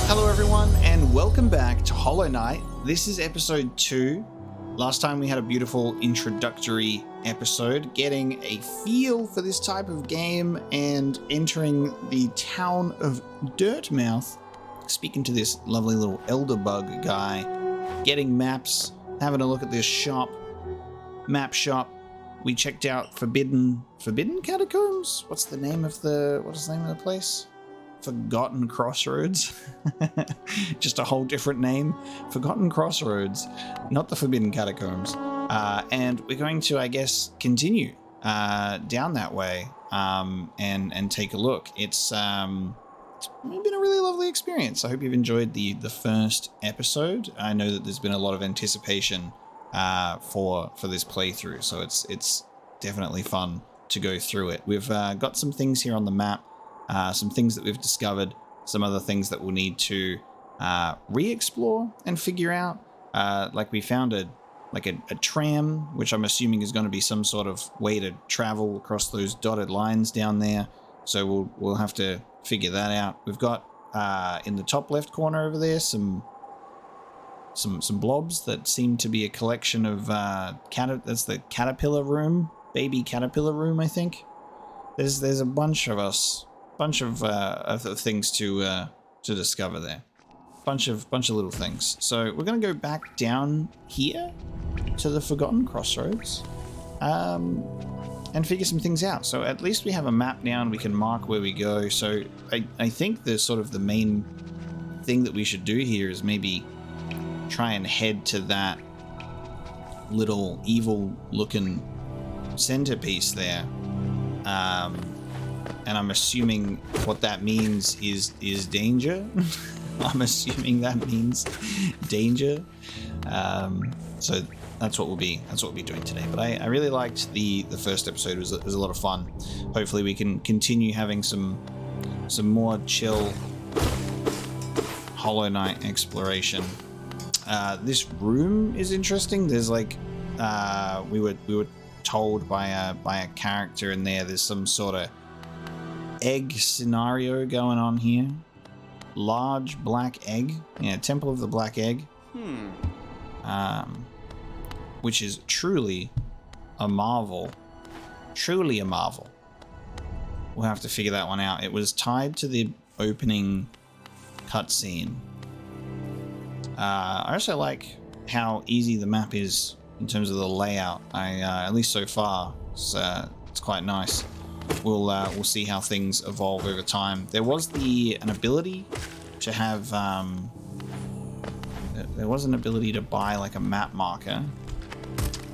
Hello everyone and welcome back to Hollow Knight. This is episode 2. Last time we had a beautiful introductory episode, getting a feel for this type of game and entering the town of Dirtmouth, speaking to this lovely little elderbug guy, getting maps, having a look at this map shop. We checked out Forbidden Catacombs? What is the name of the place? Forgotten Crossroads. Just a whole different name. Forgotten Crossroads, not the Forbidden Catacombs. And we're going to, I guess, continue down that way and take a look. It's been a really lovely experience. I hope you've enjoyed the first episode. I know that there's been a lot of anticipation for this playthrough, so it's definitely fun to go through it. We've got some things here on the map. Some things that we've discovered, some other things that we'll need to re-explore and figure out. Like we found a tram, which I'm assuming is going to be some sort of way to travel across those dotted lines down there. So we'll have to figure that out. We've got in the top left corner over there some blobs that seem to be a collection of that's the caterpillar room, baby caterpillar room, I think. There's a bunch of things to discover there. Bunch of little things. So we're gonna go back down here to the Forgotten Crossroads and figure some things out. So at least we have a map now and we can mark where we go. So I think the main thing that we should do here is maybe try and head to that little evil looking centerpiece there. And I'm assuming what that means is danger. I'm assuming that means danger. So that's what we'll be doing today. But I really liked the first episode. It was a lot of fun. Hopefully we can continue having some more chill Hollow Knight exploration. This room is interesting. There's we were told by a character in there. There's some sort of egg scenario going on here. Large black egg. Yeah, Temple of the Black Egg. Which is truly a marvel. Truly a marvel. We'll have to figure that one out. It was tied to the opening cutscene. I also like how easy the map is in terms of the layout. At least so far, it's quite nice. We'll see how things evolve over time. There was an ability to have there was an ability to buy like a map marker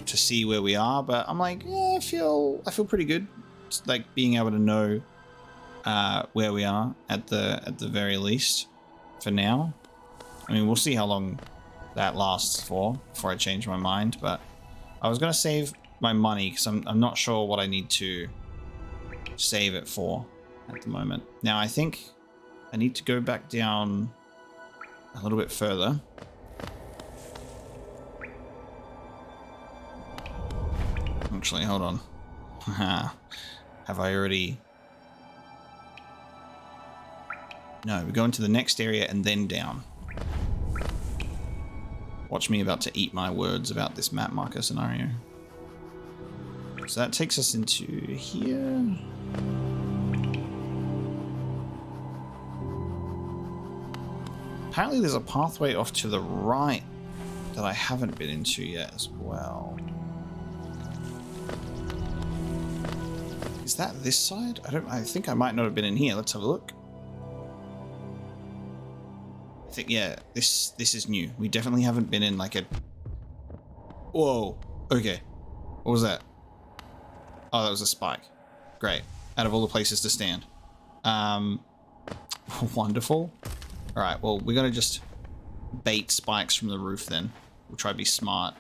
to see where we are, but I'm like, yeah, I feel pretty good. It's like being able to know where we are at the very least for now. I mean, we'll see how long that lasts for before I change my mind, but I was gonna save my money because I'm not sure what I need to save it for at the moment. Now I think I need to go back down a little bit further. Actually, hold on. Have I already? No, we're going to the next area and then down. Watch me about to eat my words about this map marker scenario. So that takes us into here. Apparently there's a pathway off to the right that I haven't been into yet as well. Is that this side? I think I might not have been in here. Let's have a look. I think, yeah, this is new. We definitely haven't been in like a... Whoa. Okay. What was that? Oh, that was a spike. Great. Out of all the places to stand. Wonderful. Alright, well, we're going to just bait spikes from the roof then. We'll try to be smart.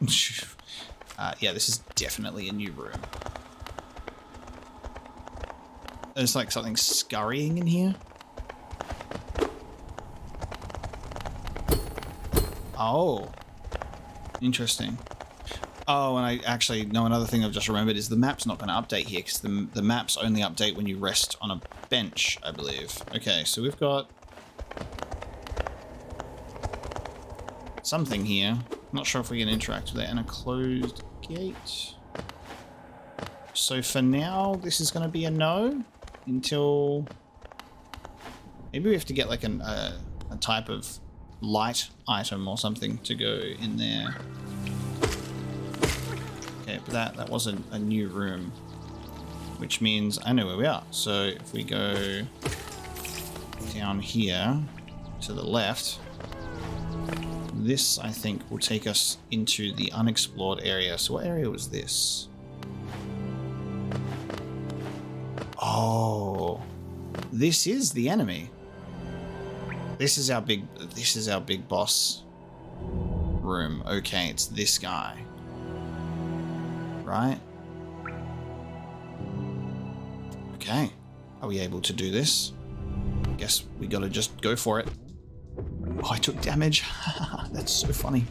Yeah, this is definitely a new room. There's like something scurrying in here. Oh. Interesting. Oh, and I actually know another thing I've just remembered is the map's not going to update here because the maps only update when you rest on a bench, I believe. Okay, so we've got something here. Not sure if we can interact with it. And a closed gate. So for now, this is going to be a no until maybe we have to get like a type of light item or something to go in there. Okay, but that wasn't a new room, which means I know where we are. So if we go down here to the left, this I think will take us into the unexplored area. So what area was this? Oh, this is the enemy. This is our big boss room. Okay, it's this guy. Right? Okay. Are we able to do this? Guess we gotta just go for it. Oh, I took damage. That's so funny.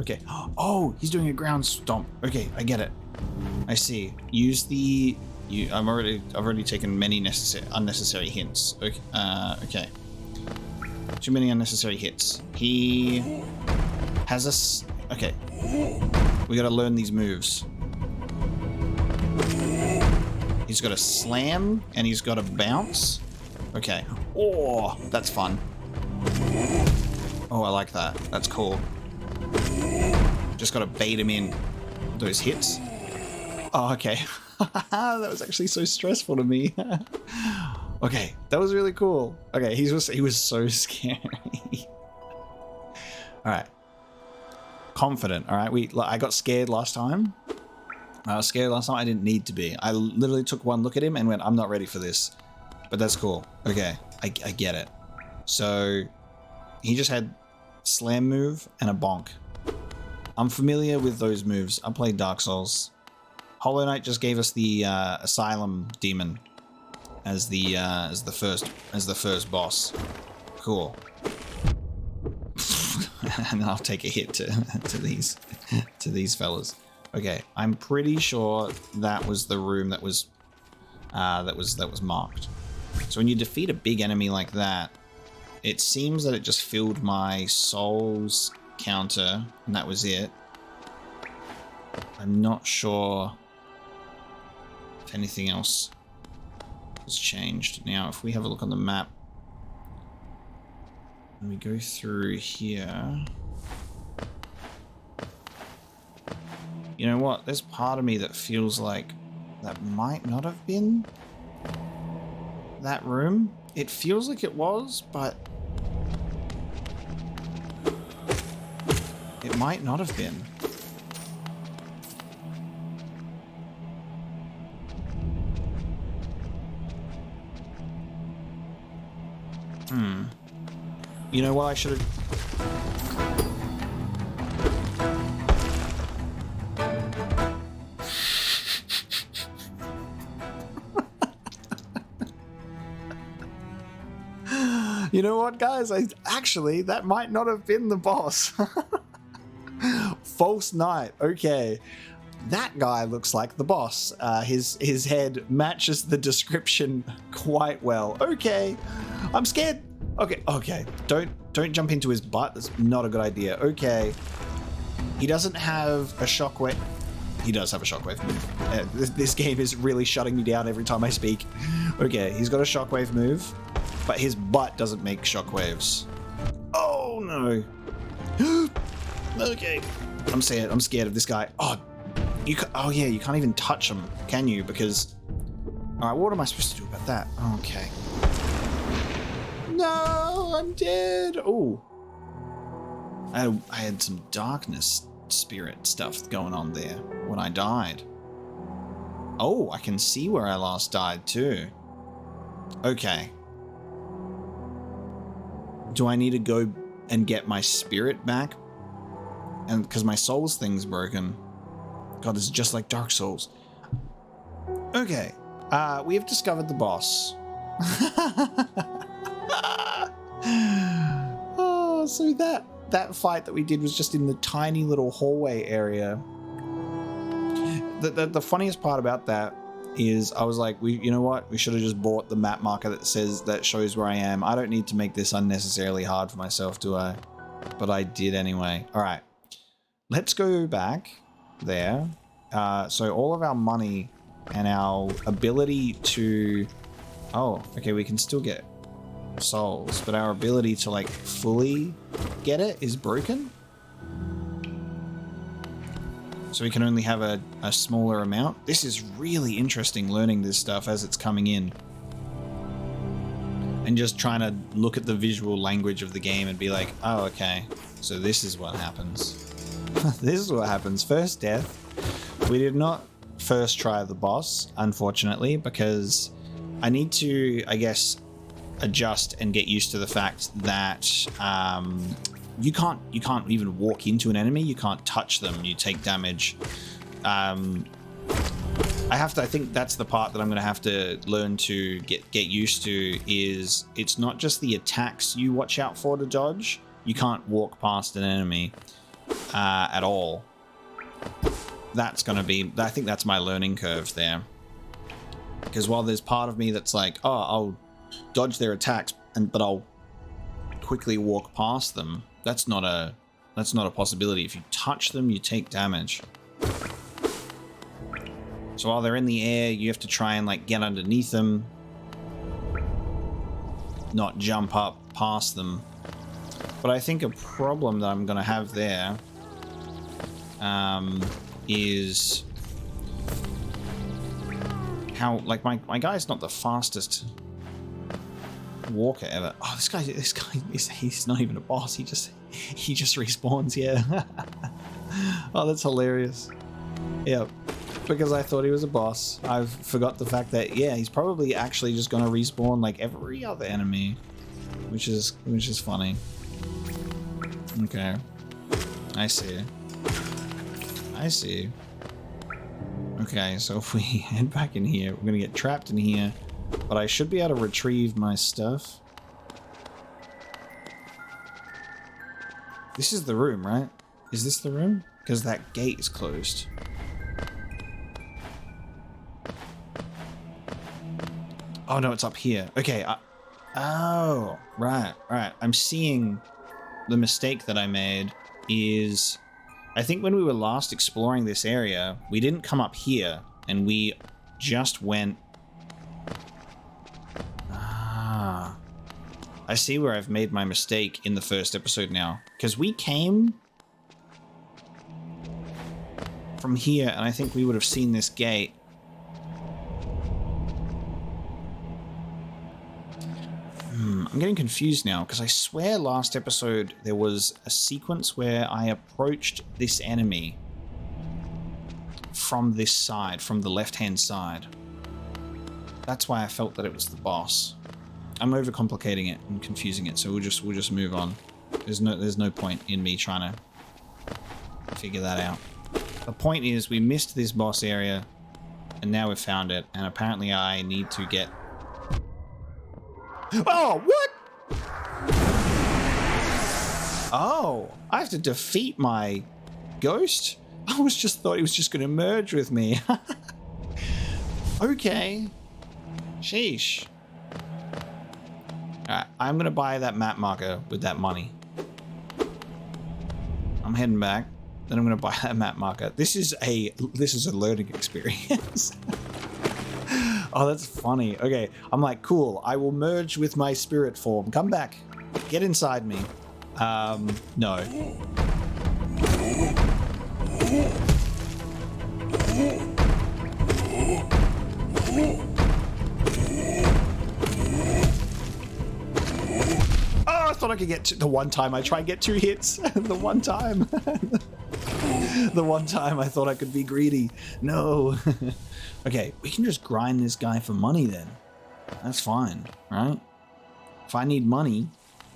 Okay. Oh, he's doing a ground stomp. Okay, I get it. I see. Use the... I've already taken many unnecessary hints. Okay. Okay. Too many unnecessary hits. He has us. Okay. We gotta learn these moves. He's got a slam and he's got a bounce. Okay. Oh, that's fun. Oh, I like that. That's cool. Just gotta bait him in those hits. Oh, okay. That was actually so stressful to me. Okay, that was really cool. Okay, he was so scary. All right, confident. All right, I got scared last time. I was scared last time. I didn't need to be. I literally took one look at him and went, "I'm not ready for this." But that's cool. Okay, I get it. So he just had slam move and a bonk. I'm familiar with those moves. I played Dark Souls. Hollow Knight just gave us the Asylum Demon as the first boss. Cool. And then I'll take a hit to these fellas. Okay, I'm pretty sure that was the room that was marked. So when you defeat a big enemy like that, it seems that it just filled my souls counter, and that was it. I'm not sure if anything else has changed. Now, if we have a look on the map, and we go through here, you know what? There's part of me that feels like that might not have been that room. It feels like it was, but it might not have been. You know what I should have... You know what, guys? That might not have been the boss. False Knight. Okay. That guy looks like the boss. His head matches the description quite well. Okay. I'm scared. Okay. Don't jump into his butt. That's not a good idea. Okay. He doesn't have a shockwave. He does have a shockwave move. This game is really shutting me down every time I speak. Okay, he's got a shockwave move, but his butt doesn't make shockwaves. Oh no. Okay. I'm scared of this guy. Oh yeah, you can't even touch him, can you? Because... Alright, what am I supposed to do about that? Okay. No, I'm dead. Oh. I had some darkness spirit stuff going on there when I died. Oh, I can see where I last died too. Okay. Do I need to go and get my spirit back? And because my souls thing's broken. God, this is just like Dark Souls. Okay. We have discovered the boss. Oh, so that fight that we did was just in the tiny little hallway area. The funniest part about that is I was like, you know what? We should have just bought the map marker that shows where I am. I don't need to make this unnecessarily hard for myself, do I? but I did anyway. All right, let's go back there. So all of our money and our ability to... Oh, okay, we can still get souls, but our ability to like fully get it is broken. So we can only have a smaller amount. This is really interesting learning this stuff as it's coming in. And just trying to look at the visual language of the game and be like, oh, okay, so this is what happens. This is what happens. First death. We did not first try the boss, unfortunately, because I need to, I guess, adjust and get used to the fact that you can't even walk into an enemy. You can't touch them. You take damage. I think that's the part that I'm going to have to learn to get used to. Is it's not just the attacks you watch out for to dodge. You can't walk past an enemy at all. That's going to be, I think that's my learning curve there. Because while there's part of me that's like, oh, I'll dodge their attacks, but I'll quickly walk past them. That's not a possibility. If you touch them, you take damage. So while they're in the air, you have to try and like get underneath them, not jump up past them. But I think a problem that I'm going to have there is how, like, my guy's not the fastest walker ever. Oh, this guy he's not even a boss. He just respawns. Yeah. Oh, that's hilarious. Yep. Because I thought he was a boss. I forgot the fact that, yeah, he's probably actually just gonna respawn like every other enemy, which is funny. Okay, I see. Okay, so if we head back in here, we're gonna get trapped in here, but I should be able to retrieve my stuff. This is the room, right? Is this the room? Because that gate is closed. Oh no, it's up here. Okay. Oh, right. I'm seeing the mistake that I made is, I think when we were last exploring this area, we didn't come up here and we just went... Ah. I see where I've made my mistake in the first episode now. Because we came from here and I think we would have seen this gate. I'm getting confused now because I swear last episode there was a sequence where I approached this enemy from this side, from the left-hand side. That's why I felt that it was the boss. I'm overcomplicating it and confusing it, so we'll just move on. There's no point in me trying to figure that out. The point is we missed this boss area and now we've found it, and apparently I need to get... Oh, what? Oh, I have to defeat my ghost? I thought he was just going to merge with me. Okay. Sheesh. Alright, I'm going to buy that map marker with that money. I'm heading back. Then I'm going to buy that map marker. This is a learning experience. Oh, that's funny. Okay, I'm like, cool. I will merge with my spirit form. Come back. Get inside me. No. Oh, I thought I could get the one time I try and get 2 hits. The one time. The one time I thought I could be greedy. No. Okay, we can just grind this guy for money then. That's fine, right? If I need money,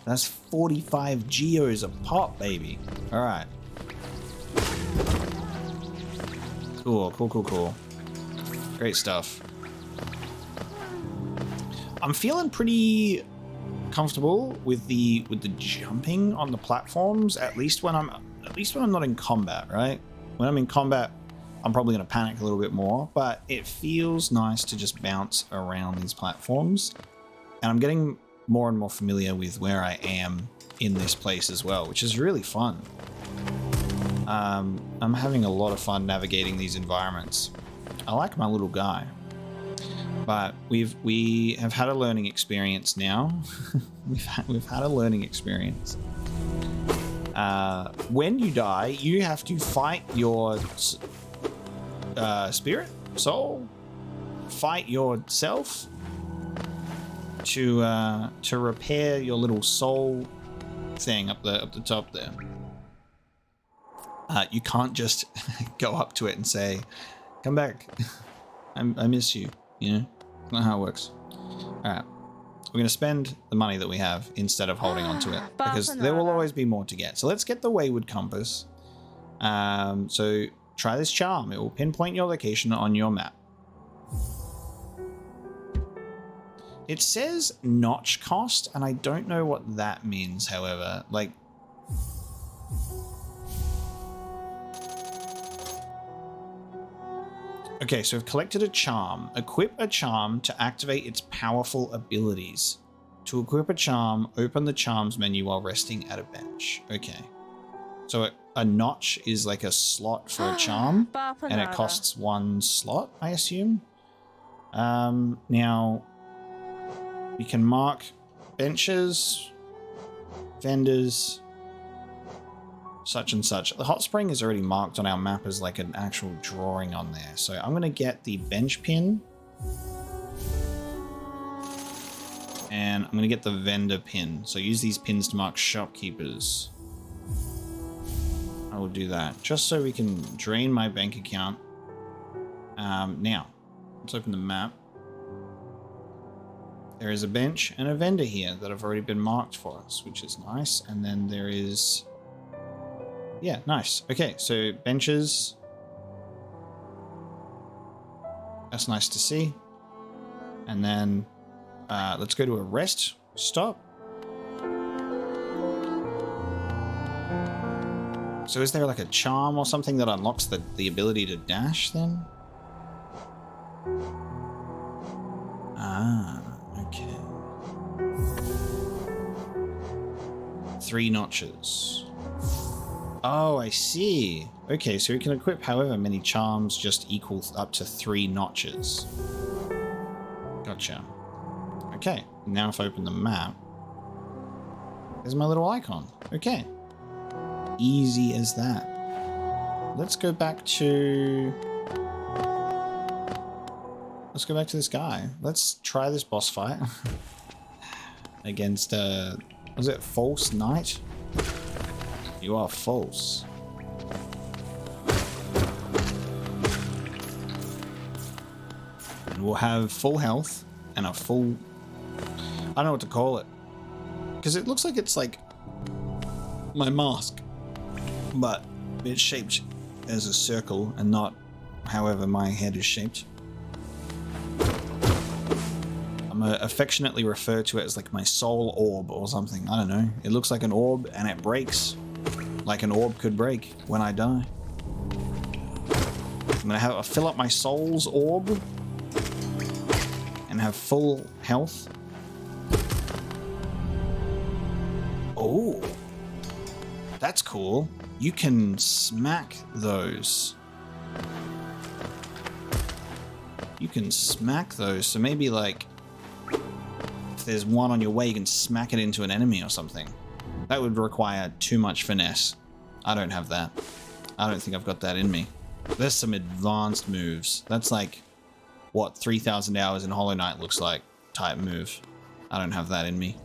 that's 45 geos a pop, baby. All right. Cool. Great stuff. I'm feeling pretty comfortable with the jumping on the platforms, at least when I'm not in combat, right? When I'm in combat, I'm probably going to panic a little bit more, but it feels nice to just bounce around these platforms. And I'm getting more and more familiar with where I am in this place as well, which is really fun. I'm having a lot of fun navigating these environments. I like my little guy, but we have had a learning experience now. we've had a learning experience. When you die, you have to fight your spirit, soul, fight yourself to repair your little soul thing up the top there. You can't just go up to it and say, "Come back, I miss you." You know, that's not how it works. All right, we're gonna spend the money that we have instead of holding on to it because there will always be more to get. So let's get the Wayward Compass. So try this charm. It will pinpoint your location on your map. It says notch cost, and I don't know what that means, however. Like, okay, so we've collected a charm. Equip a charm to activate its powerful abilities. To equip a charm, open the charms menu while resting at a bench. Okay. So a notch is like a slot for a charm, and it costs 1 slot, I assume. Now, we can mark benches, vendors, such and such. The hot spring is already marked on our map as like an actual drawing on there. So I'm going to get the bench pin. And I'm going to get the vendor pin. So use these pins to mark shopkeepers. I will do that just so we can drain my bank account. Now, let's open the map. There is a bench and a vendor here that have already been marked for us, which is nice. And then there is... yeah, nice. Okay, so benches. That's nice to see. And then let's go to a rest stop. So is there like a charm or something that unlocks the ability to dash then? Ah, okay. 3 notches. Oh, I see. Okay, so we can equip however many charms just equals up to 3 notches. Gotcha. Okay, now if I open the map, there's my little icon. Okay. Easy as that. Let's go back to... let's go back to this guy. Let's try this boss fight. Against, was it False Knight? You are false. And we'll have full health and a full... I don't know what to call it. Because it looks like it's like my mask. But it's shaped as a circle and not however my head is shaped. I'm affectionately refer to it as like my soul orb or something. I don't know. It looks like an orb and it breaks. Like an orb could break when I die. I'm gonna fill up my soul's orb and have full health. Oh, that's cool. You can smack those. You can smack those. So maybe like if there's one on your way, you can smack it into an enemy or something. That would require too much finesse. I don't have that. I don't think I've got that in me. There's some advanced moves. That's like what 3,000 hours in Hollow Knight looks like type move. I don't have that in me.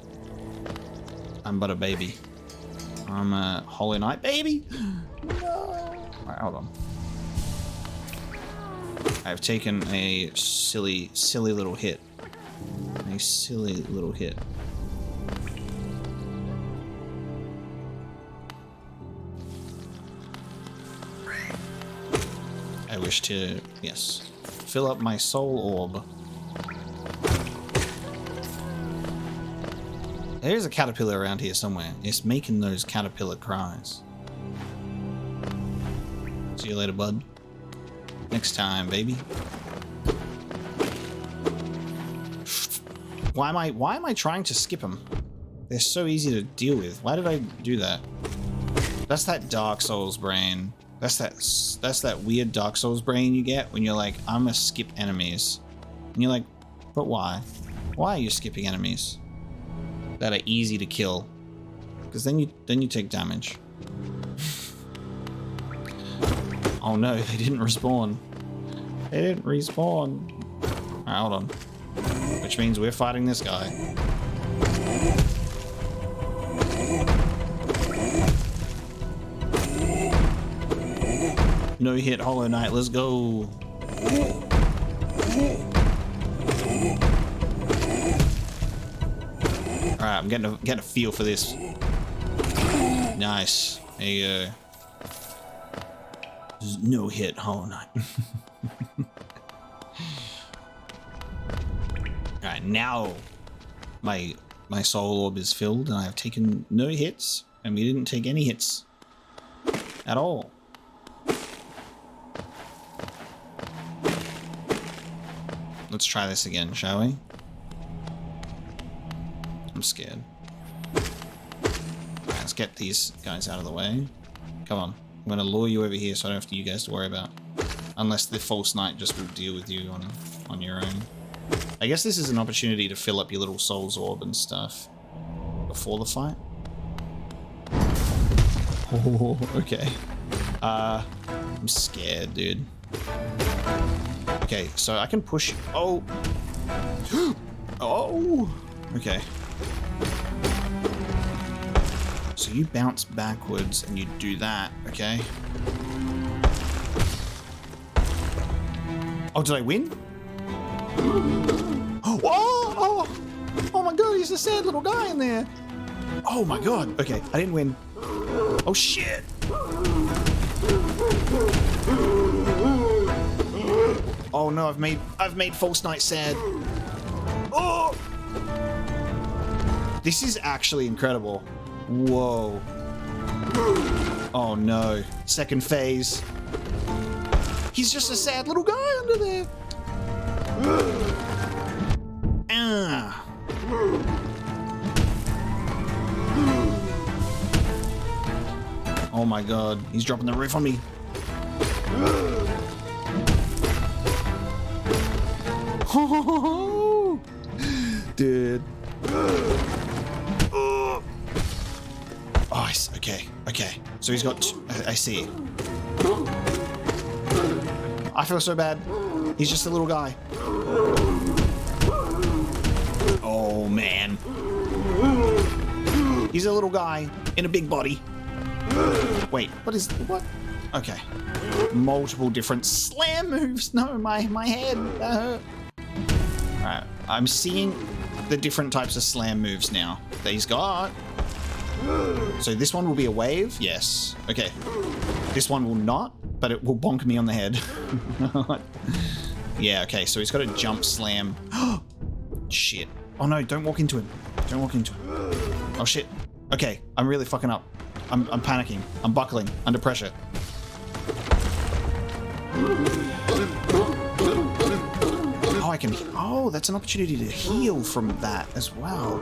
I'm but a baby. I'm a Hollow Knight baby. No. Alright, hold on. I've taken a silly little hit. A silly little hit. I wish to, yes, fill up my soul orb. There's a caterpillar around here somewhere. It's making those caterpillar cries. See you later, bud. Next time, baby. Why am I trying to skip him? They're so easy to deal with. Why did I do that? That's that Dark Souls brain. That's that weird Dark Souls brain you get when you're like, I'm gonna skip enemies. And you're like, but why? Why are you skipping enemies that are easy to kill? Because then you take damage. Oh no, they didn't respawn. They didn't respawn. Alright, hold on. Which means we're fighting this guy. No hit Hollow Knight, let's go. Alright, I'm getting a feel for this. Nice. There you go. No hit Hollow Knight. Alright, now my soul orb is filled and I have taken no hits, and we didn't take any hits at all. Let's try this again, shall we? I'm scared. Alright, let's get these guys out of the way. Come on. I'm gonna lure you over here so I don't have you guys to worry about. Unless the false knight just will deal with you on your own. I guess this is an opportunity to fill up your little soul's orb and stuff before the fight. Oh, okay. I'm scared, dude. Okay, so I can push. Oh. Oh. Okay. So you bounce backwards and you do that, okay? Oh, did I win? Oh, oh, oh my god, he's a sad little guy in there. Oh my god. Okay, I didn't win. Oh shit. Oh no, I've made False Knight sad. Oh! This is actually incredible. Whoa. Oh no. Second phase. He's just a sad little guy under there. Ah. Oh my god, he's dropping the roof on me. Dude. Oh, okay, okay. So he's got I see. I feel so bad. He's just a little guy. Oh man. He's a little guy in a big body. Wait, what? Okay. Multiple different slam moves. No, my head. That hurt. Alright, I'm seeing the different types of slam moves now that he's got. So this one will be a wave? Yes. Okay. This one will not, but it will bonk me on the head. Yeah, okay, so he's got a jump slam. Shit. Oh no, don't walk into him. Don't walk into him. Oh shit. Okay, I'm really fucking up. I'm panicking. I'm buckling under pressure. Oh, I can... Oh, that's an opportunity to heal from that as well.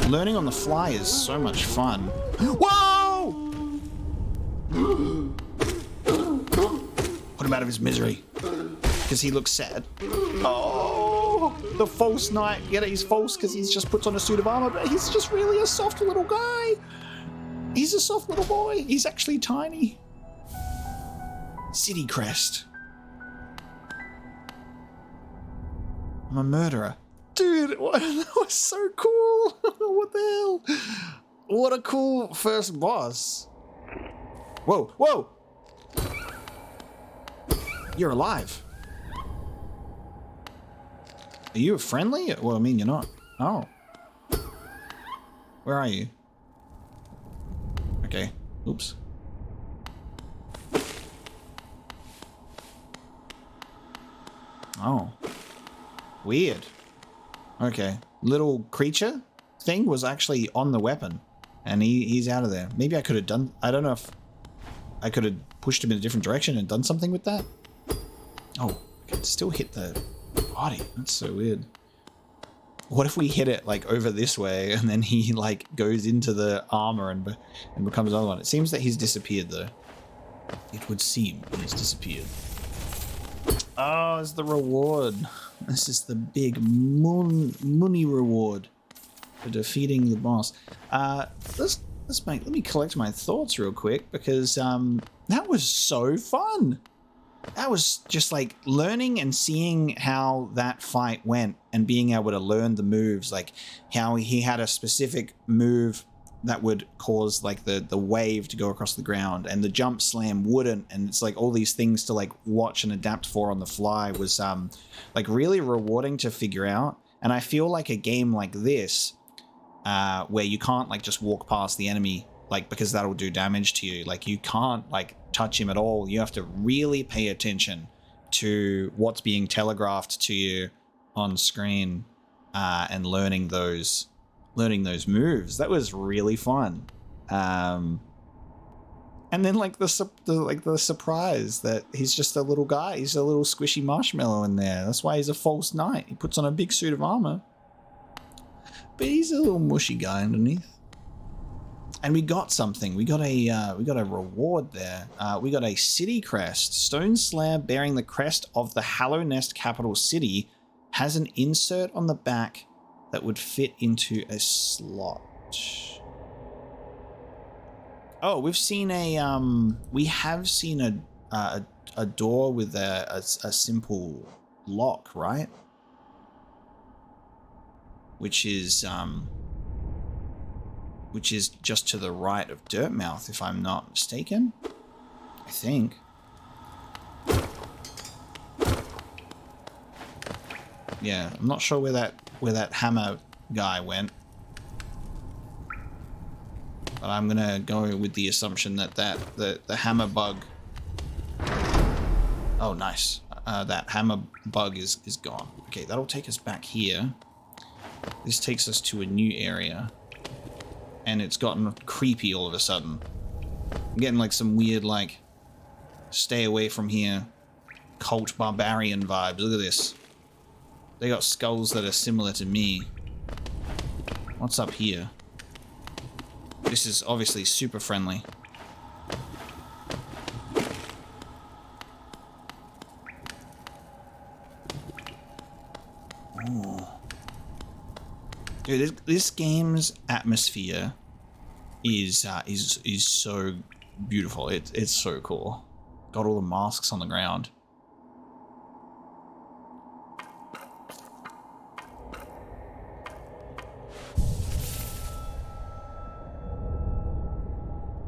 Learning on the fly is so much fun. Whoa! Put him out of his misery. Because he looks sad. Oh, the false knight. Yeah, he's false because he's just puts on a suit of armor, but he's just really a soft little guy. He's a soft little boy. He's actually tiny. City crest. I'm a murderer. Dude, that was so cool. What the hell? What a cool first boss. Whoa, whoa. You're alive. Are you friendly? Well, I mean, you're not. Oh. Where are you? Okay. Oops. Oh. Weird. Okay. Little creature thing was actually on the weapon. And he's out of there. Maybe I could have done... I don't know if I could have pushed him in a different direction and done something with that. Oh, I can still hit the body. That's so weird. What if we hit it like over this way and then he like goes into the armor and becomes another one? It seems that he's disappeared though. It would seem he's disappeared. Oh, it's the reward. This is the big money reward for defeating the boss. Let me collect my thoughts real quick because that was so fun. That was just like learning and seeing how that fight went and being able to learn the moves, like how he had a specific move that would cause like the wave to go across the ground and the jump slam wouldn't, and it's like all these things to like watch and adapt for on the fly was like really rewarding to figure out. And I feel like a game like this where you can't like just walk past the enemy like because that'll do damage to you, like you can't like touch him at all. You have to really pay attention to what's being telegraphed to you on screen and learning those moves. That was really fun. And then like the surprise that he's just a little guy. He's a little squishy marshmallow in there. That's why he's a false knight. He puts on a big suit of armor, but he's a little mushy guy underneath. And we got something. We got a reward there. We got a city crest. Stone slab bearing the crest of the Hallow Nest capital city has an insert on the back that would fit into a slot. Oh, we have seen a door with a simple lock, right? Which is just to the right of Dirtmouth, if I'm not mistaken. I think. Yeah, I'm not sure where that hammer guy went, but I'm gonna go with the assumption that the hammer bug. Oh, nice. That hammer bug is gone. Okay, that'll take us back here. This takes us to a new area. And it's gotten creepy all of a sudden. I'm getting like some weird like stay away from here cult barbarian vibes. Look at this. They got skulls that are similar to me. What's up here? This is obviously super friendly. Ooh. Dude, this game's atmosphere is so beautiful. It's so cool. Got all the masks on the ground.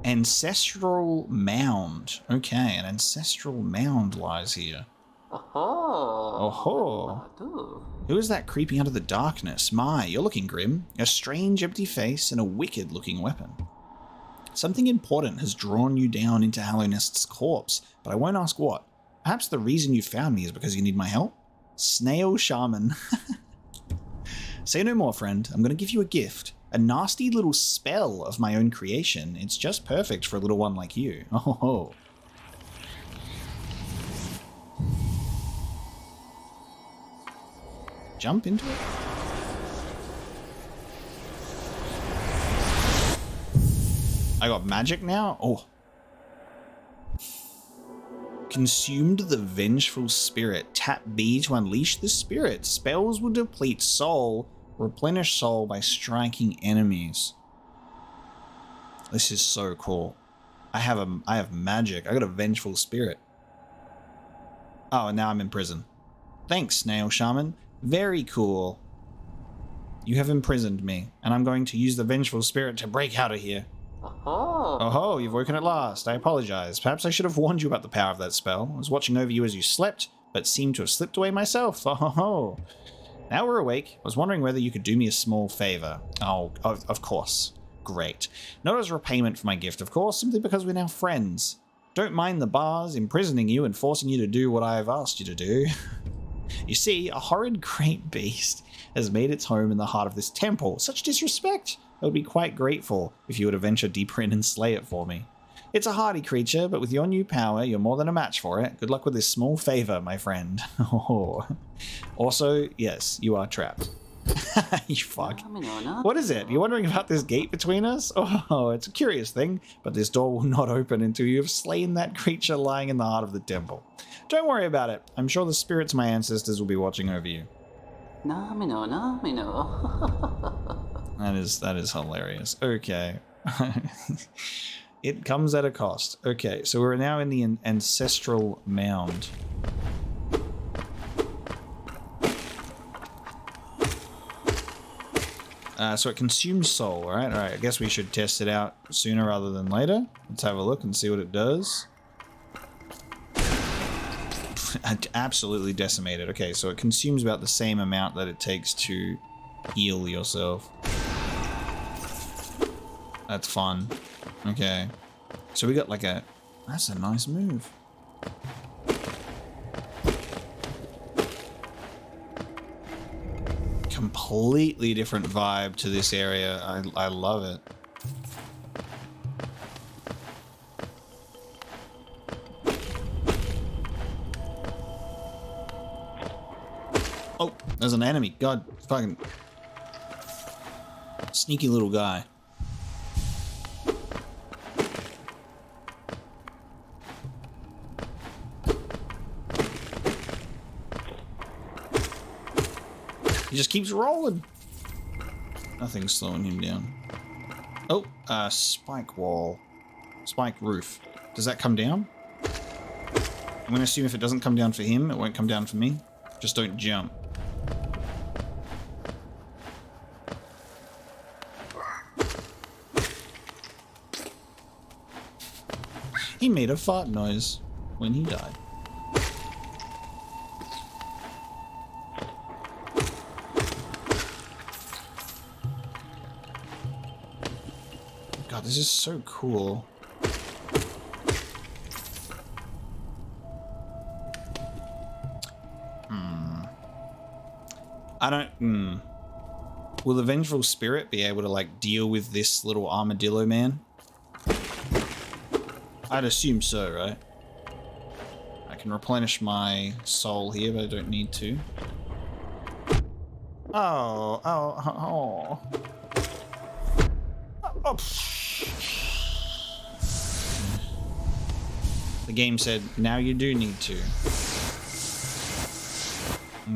Ancestral mound. Okay, an ancestral mound lies here. Oh. Who is that creeping out of the darkness? My, you're looking grim. A strange empty face and a wicked looking weapon. Something important has drawn you down into Hallownest's corpse, but I won't ask what. Perhaps the reason you found me is because you need my help? Snail Shaman. Say no more, friend. I'm going to give you a gift. A nasty little spell of my own creation. It's just perfect for a little one like you. Oh. Jump into it? I got magic now? Oh. Consumed the vengeful spirit. Tap B to unleash the spirit. Spells will deplete soul. Replenish soul by striking enemies. This is so cool. I have magic. I got a vengeful spirit. Oh, and now I'm in prison. Thanks, Snail Shaman. Very cool. You have imprisoned me, and I'm going to use the vengeful spirit to break out of here. Oh, you've woken at last. I apologize. Perhaps I should have warned you about the power of that spell. I was watching over you as you slept, but seemed to have slipped away myself. Oh. Now we're awake. I was wondering whether you could do me a small favor. Oh, of course. Great. Not as repayment for my gift, of course, simply because we're now friends. Don't mind the bars imprisoning you and forcing you to do what I have asked you to do. You see, a horrid great beast has made its home in the heart of this temple. Such disrespect! I would be quite grateful if you would venture deeper in and slay it for me. It's a hardy creature, but with your new power, you're more than a match for it. Good luck with this small favor, my friend. Oh. Also, yes, you are trapped. You fuck. What is it? You're wondering about this gate between us? Oh, it's a curious thing, but this door will not open until you have slain that creature lying in the heart of the temple. Don't worry about it. I'm sure the spirits of my ancestors will be watching over you. That is hilarious. Okay. It comes at a cost. Okay, so we're now in the ancestral mound. So it consumes soul, right? Alright, I guess we should test it out sooner rather than later. Let's have a look and see what it does. Absolutely decimated. Okay, so it consumes about the same amount that it takes to heal yourself. That's fun. Okay. So we got like a... That's a nice move. Completely different vibe to this area. I love it. Oh, there's an enemy. God, fucking sneaky little guy. He just keeps rolling. Nothing's slowing him down. Oh, spike wall. Spike roof. Does that come down? I'm going to assume if it doesn't come down for him, it won't come down for me. Just don't jump. He made a fart noise when he died. God, this is so cool. I don't... Will the Vengeful Spirit be able to, like, deal with this little armadillo man? I'd assume so, right? I can replenish my soul here, but I don't need to. Oh. The game said, now you do need to.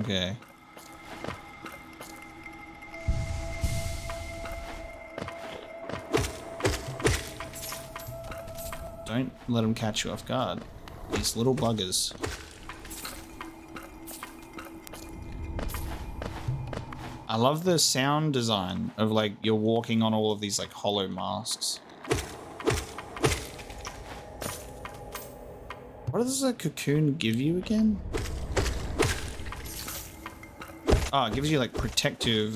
Okay. Don't let them catch you off guard. These little buggers. I love the sound design of, like, you're walking on all of these, like, hollow masks. What does a cocoon give you again? Oh, it gives you, like, protective,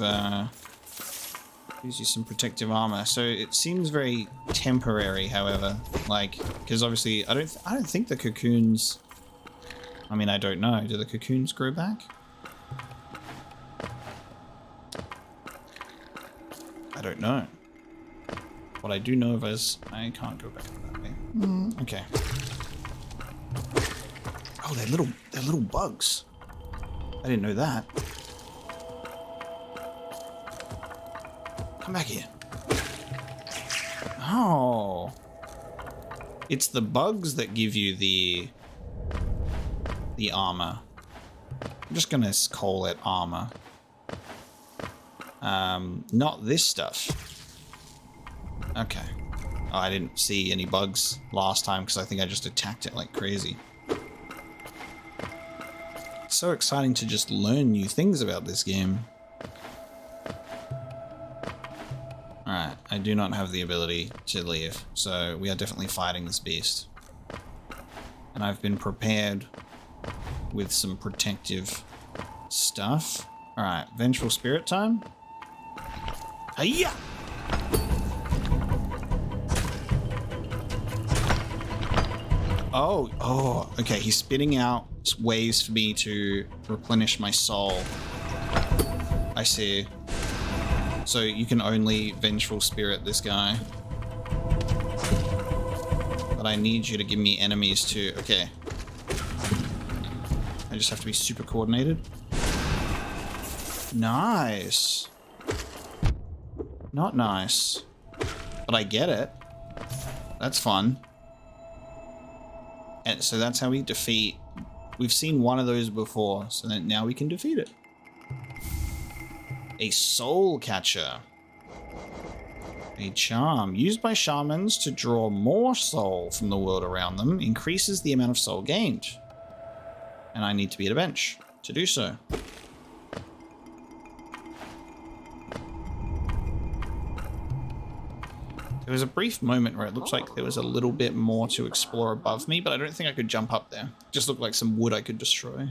gives you some protective armor. So it seems very temporary, however. Like, because obviously, I don't think the cocoons... I mean, I don't know. Do the cocoons grow back? I don't know. What I do know is I can't go back that way. Okay. Oh, they're little bugs. I didn't know that. Come back here. Oh. It's the bugs that give you the armor. I'm just gonna call it armor. Not this stuff. Okay. Oh, I didn't see any bugs last time because I think I just attacked it like crazy. It's so exciting to just learn new things about this game. Alright, I do not have the ability to leave, so we are definitely fighting this beast. And I've been prepared with some protective stuff. Alright, Vengeful Spirit time. Hiya! Oh, okay, he's spitting out ways for me to replenish my soul. I see. So you can only Vengeful Spirit this guy. But I need you to give me enemies too. Okay. I just have to be super coordinated. Nice. Not nice. But I get it. That's fun. And so that's how we defeat... We've seen one of those before, so that now we can defeat it. A soul catcher. A charm used by shamans to draw more soul from the world around them increases the amount of soul gained. And I need to be at a bench to do so. There was a brief moment where it looks like there was a little bit more to explore above me, but I don't think I could jump up there. It just looked like some wood I could destroy.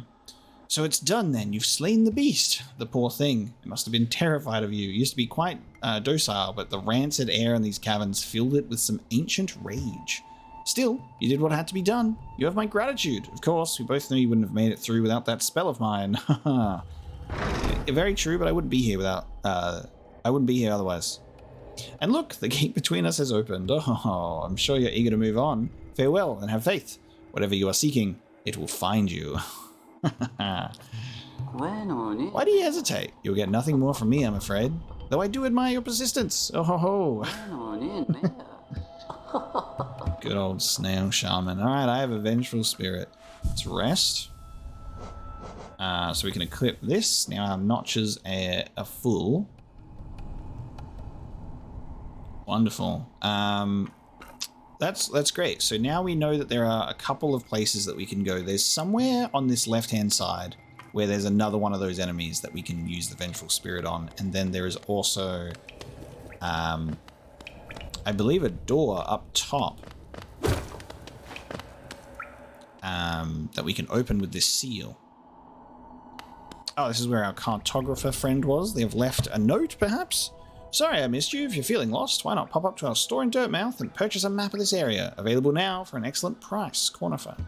So it's done then. You've slain the beast. The poor thing. It must have been terrified of you. It used to be quite docile, but the rancid air in these caverns filled it with some ancient rage. Still, you did what had to be done. You have my gratitude. Of course, we both knew you wouldn't have made it through without that spell of mine. Very true, but I wouldn't be here without... I wouldn't be here otherwise. And look, the gate between us has opened. Oh, I'm sure you're eager to move on. Farewell, and have faith. Whatever you are seeking, it will find you. Why do you hesitate? You'll get nothing more from me, I'm afraid. Though I do admire your persistence. Oh ho ho. Good old snail shaman. Alright, I have a vengeful spirit. Let's rest. So we can equip this. Now our notches are full. Wonderful. That's great. So now we know that there are a couple of places that we can go. There's somewhere on this left-hand side where there's another one of those enemies that we can use the Vengeful Spirit on. And then there is also, I believe, a door up top that we can open with this seal. Oh, this is where our cartographer friend was. They have left a note, perhaps? Sorry I missed you. If you're feeling lost, why not pop up to our store in Dirtmouth and purchase a map of this area. Available now for an excellent price. Cornifer.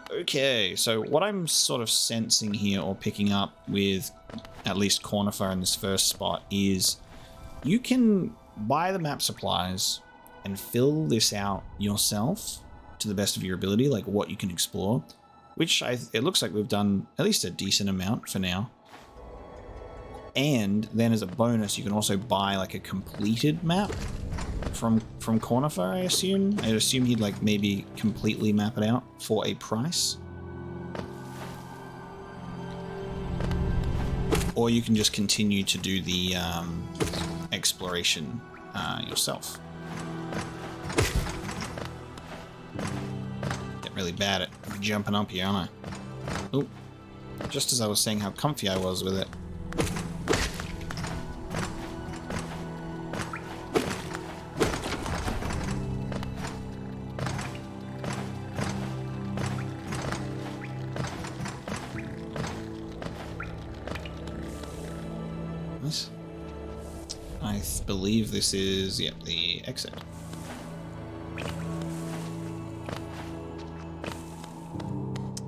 Okay, so what I'm sort of sensing here or picking up with at least Cornifer in this first spot is you can buy the map supplies and fill this out yourself to the best of your ability, like what you can explore, which it looks like we've done at least a decent amount for now. And then as a bonus, you can also buy like a completed map from Cornifer, I assume. I'd assume he'd like maybe completely map it out for a price. Or you can just continue to do the exploration yourself. Get really bad at jumping up here, aren't I? Oh, just as I was saying how comfy I was with it. I believe this is, yep, the exit.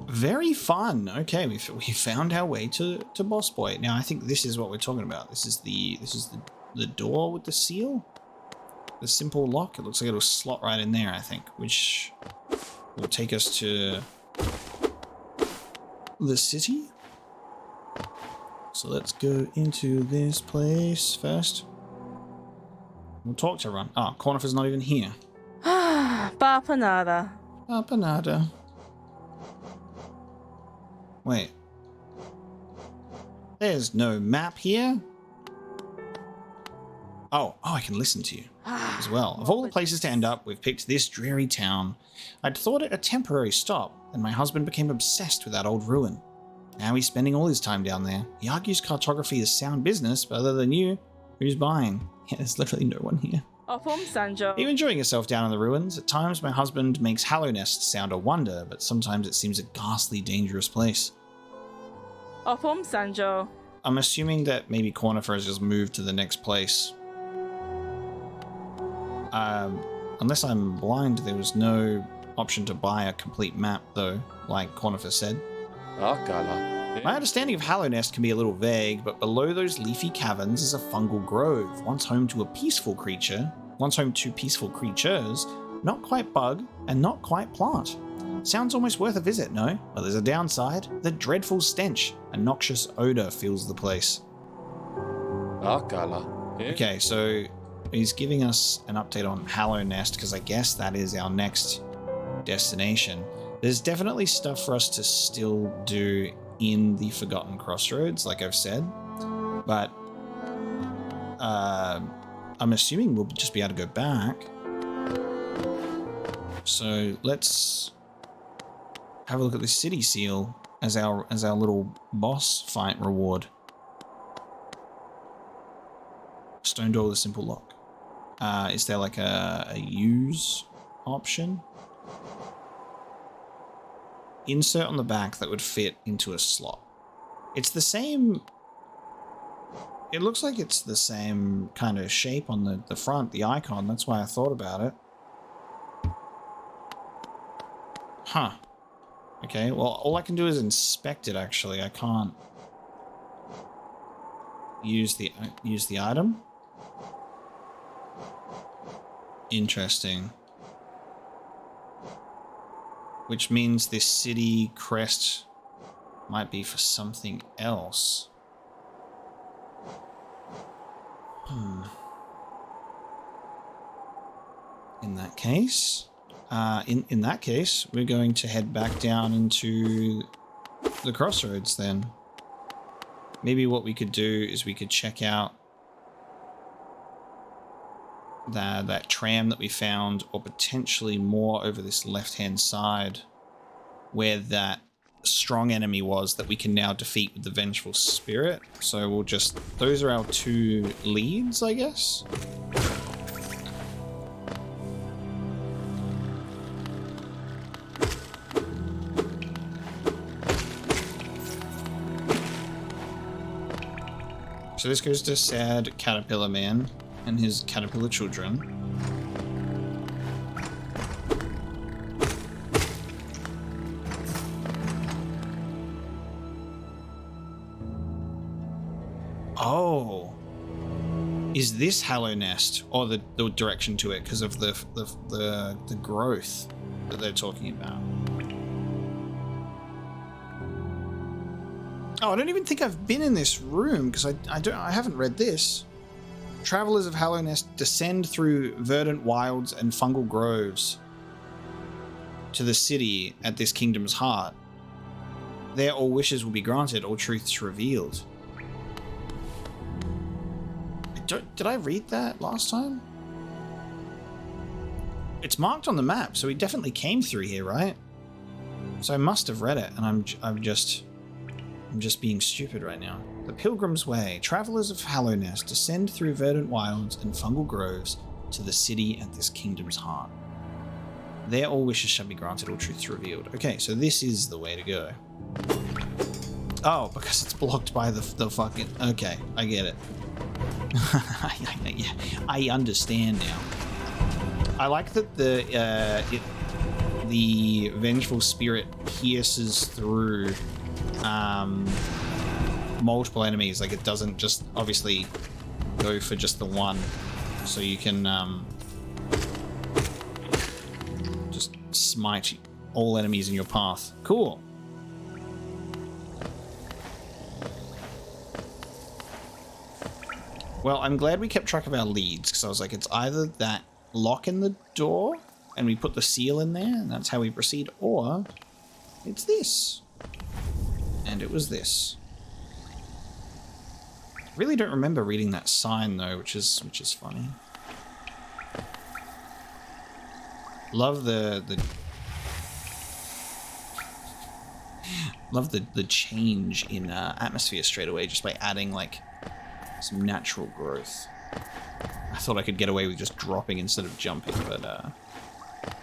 Very fun. Okay, we found our way to Boss Boy. Now I think this is what we're talking about. This is the door with the seal, the simple lock. It looks like it'll slot right in there, I think, which will take us to the city. So let's go into this place first. We'll talk to everyone. Ah, Cornifer's not even here. Bapanada. Bapanada. Wait. There's no map here? Oh, I can listen to you as well. Of all the places to end up, we've picked this dreary town. I'd thought it a temporary stop, and my husband became obsessed with that old ruin. Now he's spending all his time down there. He argues cartography is sound business, but other than you, who's buying? Yeah, there's literally no one here. Opum Sanjo. Are you enjoying yourself down in the ruins? At times my husband makes Hallow Nest sound a wonder, but sometimes it seems a ghastly, dangerous place. Opum Sanjo. I'm assuming that maybe Cornifer has just moved to the next place. Unless I'm blind, there was no option to buy a complete map, though, like Cornifer said. My understanding of Hallow Nest can be a little vague, but below those leafy caverns is a fungal grove, once home to peaceful creatures, not quite bug and not quite plant. Sounds almost worth a visit, no? But there's a downside. The dreadful stench. A noxious odor fills the place. Akala. Yeah. Okay, so he's giving us an update on Hallow Nest because I guess that is our next destination. There's definitely stuff for us to still do in the Forgotten Crossroads, like I've said, but I'm assuming we'll just be able to go back. So let's have a look at the city seal as our little boss fight reward. Stone door with a simple lock. Is there like a use option? Insert on the back that would fit into a slot. It's the same. It looks like it's the same kind of shape on the front, the icon. That's why I thought about it. Huh. Okay, well, all I can do is inspect it, actually. I can't use the item. Interesting. Which means this city crest might be for something else. In that case, we're going to head back down into the crossroads then. Maybe what we could do is we could check out that tram that we found, or potentially more over this left-hand side where that strong enemy was that we can now defeat with the Vengeful Spirit. So we'll just... those are our two leads, I guess? So this goes to Sad Caterpillar Man and his caterpillar children. Oh, is this Hallow Nest, or the direction to it because of the growth that they're talking about? Oh, I don't even think I've been in this room because I haven't read this. Travelers of Hallow Nest descend through verdant wilds and fungal groves to the city at this kingdom's heart. There all wishes will be granted, all truths revealed. Did I read that last time? It's marked on the map, so we definitely came through here, right? So I must have read it, and I'm just being stupid right now. The Pilgrim's Way. Travelers of Hallow Nest descend through verdant wilds and fungal groves to the city at this kingdom's heart. There all wishes shall be granted, all truths revealed. Okay, so this is the way to go. Oh, because it's blocked by the fucking... Okay, I get it. I understand now. I like that the Vengeful Spirit pierces through multiple enemies. Like, it doesn't just obviously go for just the one, so you can just smite all enemies in your path. Cool. Well, I'm glad we kept track of our leads, because I was like, it's either that lock in the door and we put the seal in there and that's how we proceed, or it's this. And it was this. I really don't remember reading that sign though, which is funny. Love the change in atmosphere straight away, just by adding like some natural growth. I thought I could get away with just dropping instead of jumping, but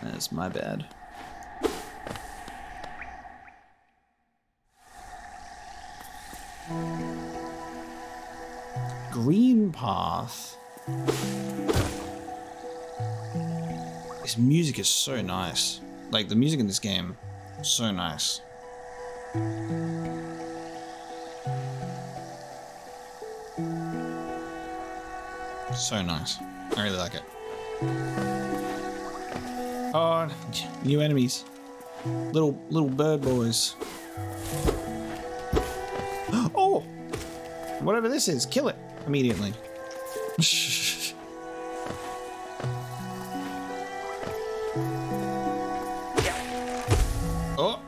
that's my bad. Greenpath. This music is so nice. Like, the music in this game, so nice. So nice. I really like it. Oh, new enemies. Little bird boys. Oh! Whatever this is, kill it. immediately. Oh.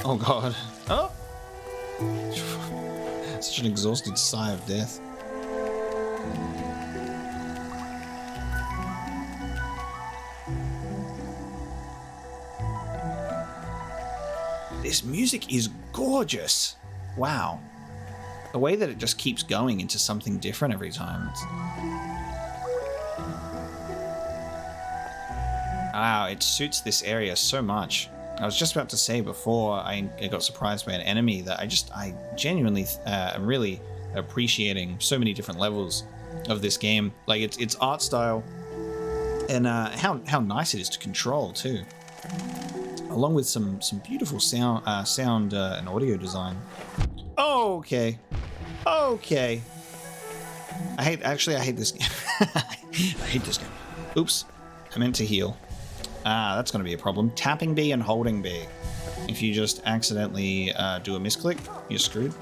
Oh god. Oh. Such an exhausted sigh of death. This music is gorgeous. Wow. The way that it just keeps going into something different every time. Wow, it suits this area so much. I was just about to say before I got surprised by an enemy that I genuinely am really appreciating so many different levels of this game. Like its art style and how nice it is to control too. Along with some beautiful sound and audio design. Oh, okay. Okay. I hate this game. I hate this game. Oops. I meant to heal. That's going to be a problem. Tapping B and holding B. If you just accidentally do a misclick, you're screwed.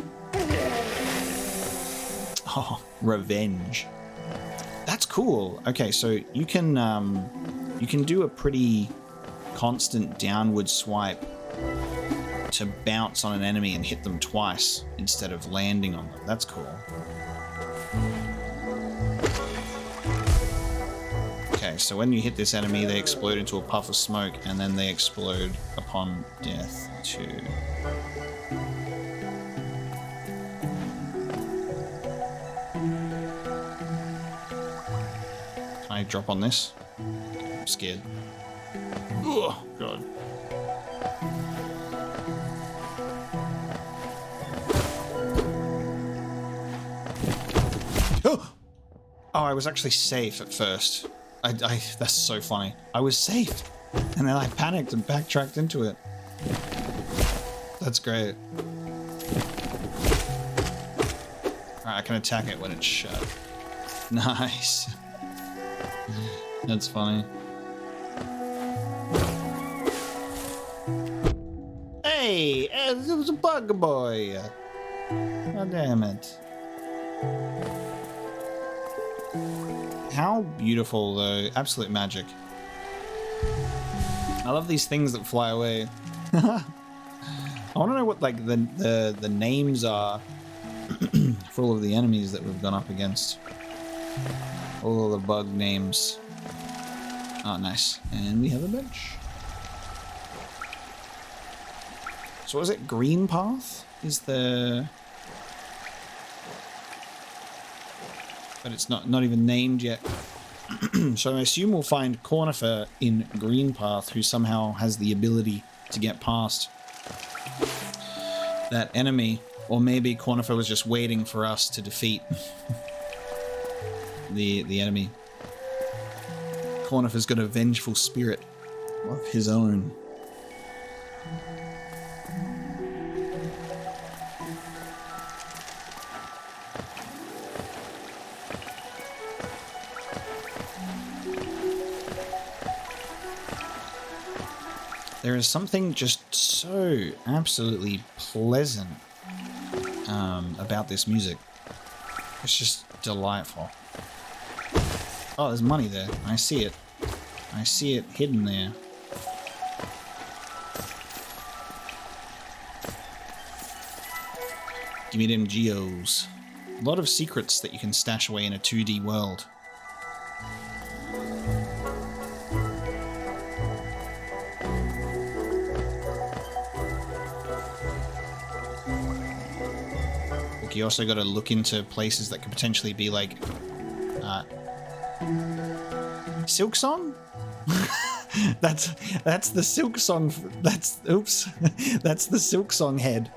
Oh, revenge. That's cool. Okay, so you can do a pretty constant downward swipe to bounce on an enemy and hit them twice instead of landing on them. That's cool. Okay, so when you hit this enemy, they explode into a puff of smoke, and then they explode upon death too. Can I drop on this? I'm scared. Oh, God. Oh, I was actually safe at first. That's so funny. I was safe, and then I panicked and backtracked into it. That's great. Alright, I can attack it when it's shut. Nice. That's funny. Hey, it was a bug boy. Oh, damn it. How beautiful, though. Absolute magic. I love these things that fly away. I want to know what like the names are for all of the enemies that we've gone up against. All of the bug names. Oh, nice. And we have a bench. So what is it? Greenpath is the... But it's not even named yet. So I assume we'll find Cornifer in Greenpath, who somehow has the ability to get past that enemy. Or maybe Cornifer was just waiting for us to defeat the enemy. Cornifer's got a vengeful spirit of his own. There is something just so absolutely pleasant about this music. It's just delightful. Oh, there's money there. I see it. I see it hidden there. Give me them geos. A lot of secrets that you can stash away in a 2D world. You also got to look into places that could potentially be like Silk Song. that's the Silk Song. Oops, that's the Silk Song head.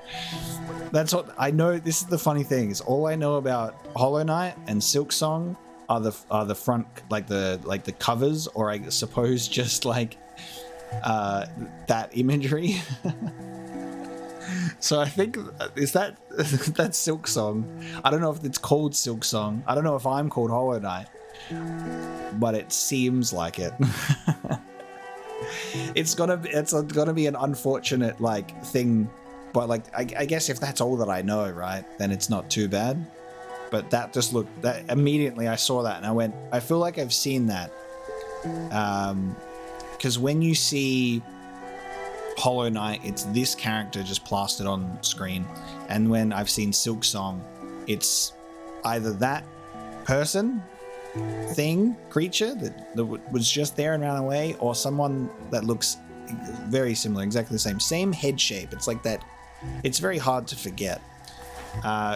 That's what I know. This is the funny thing is all I know about Hollow Knight and Silk Song are the front like the covers, or I suppose just like that imagery. So I think, is that that's Silk Song? I don't know if it's called Silk Song. I don't know if I'm called Hollow Knight, but it seems like it. It's gonna be an unfortunate like thing But like, I guess if that's all that I know, right, then it's not too bad. But that just looked, that immediately I saw that and I went, I feel like I've seen that. Because when you see Hollow Knight, it's this character just plastered on screen. And when I've seen Silk Song, it's either that person, thing, creature that was just there and ran away, or someone that looks very similar, exactly the same head shape. It's like that. It's very hard to forget.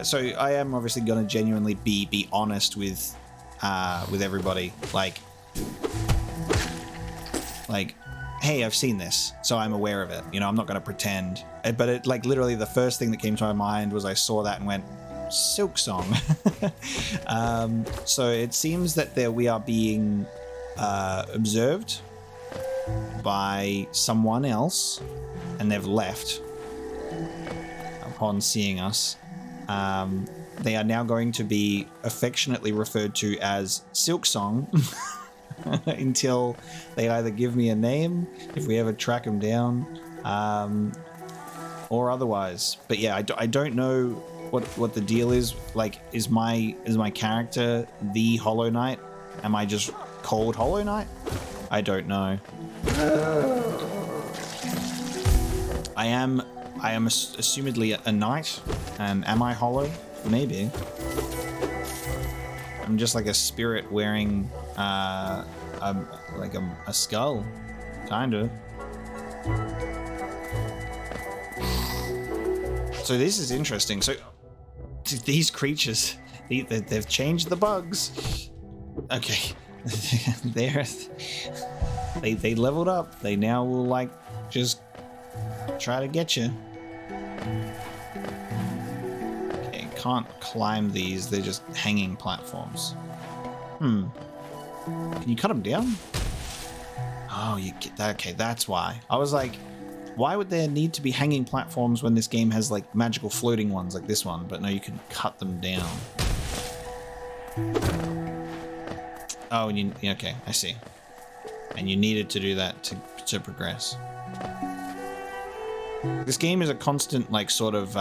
So I am obviously going to genuinely be honest with everybody. Like, hey, I've seen this, so I'm aware of it. You know, I'm not going to pretend. But it, like, literally the first thing that came to my mind was I saw that and went, Silk Song. So it seems that we are being observed by someone else, and they've left upon seeing us. They are now going to be affectionately referred to as Silk Song until they either give me a name, if we ever track them down, or otherwise. But yeah, I don't know what the deal is. Like, is my character the Hollow Knight? Am I just called Hollow Knight? I don't know. I am assumedly a knight, and am I hollow? Maybe. I'm just like a spirit wearing like a skull, kind of. So this is interesting. So these creatures, they've changed the bugs. Okay, they leveled up. They now will like just try to get you. Okay, can't climb these. They're just hanging platforms. Can you cut them down? Oh, you get that. Okay, that's why. I was like, why would there need to be hanging platforms when this game has like magical floating ones like this one? But no, you can cut them down. Oh, and you, okay, I see. And you needed to do that to progress. This game is a constant, like, sort of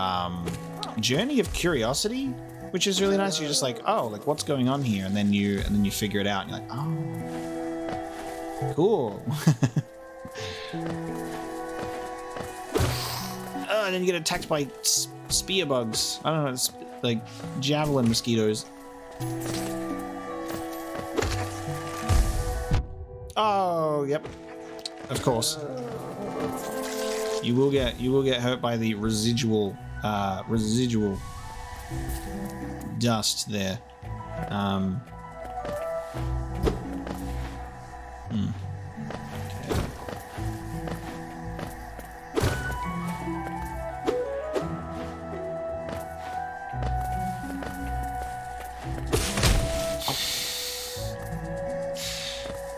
journey of curiosity, which is really nice. You're just like, oh, like, what's going on here? And then you figure it out, and you're like, oh, cool. Oh, and then you get attacked by spear bugs. I don't know, it's like javelin mosquitoes. Oh, yep. Of course. You will get hurt by the residual dust there. Okay.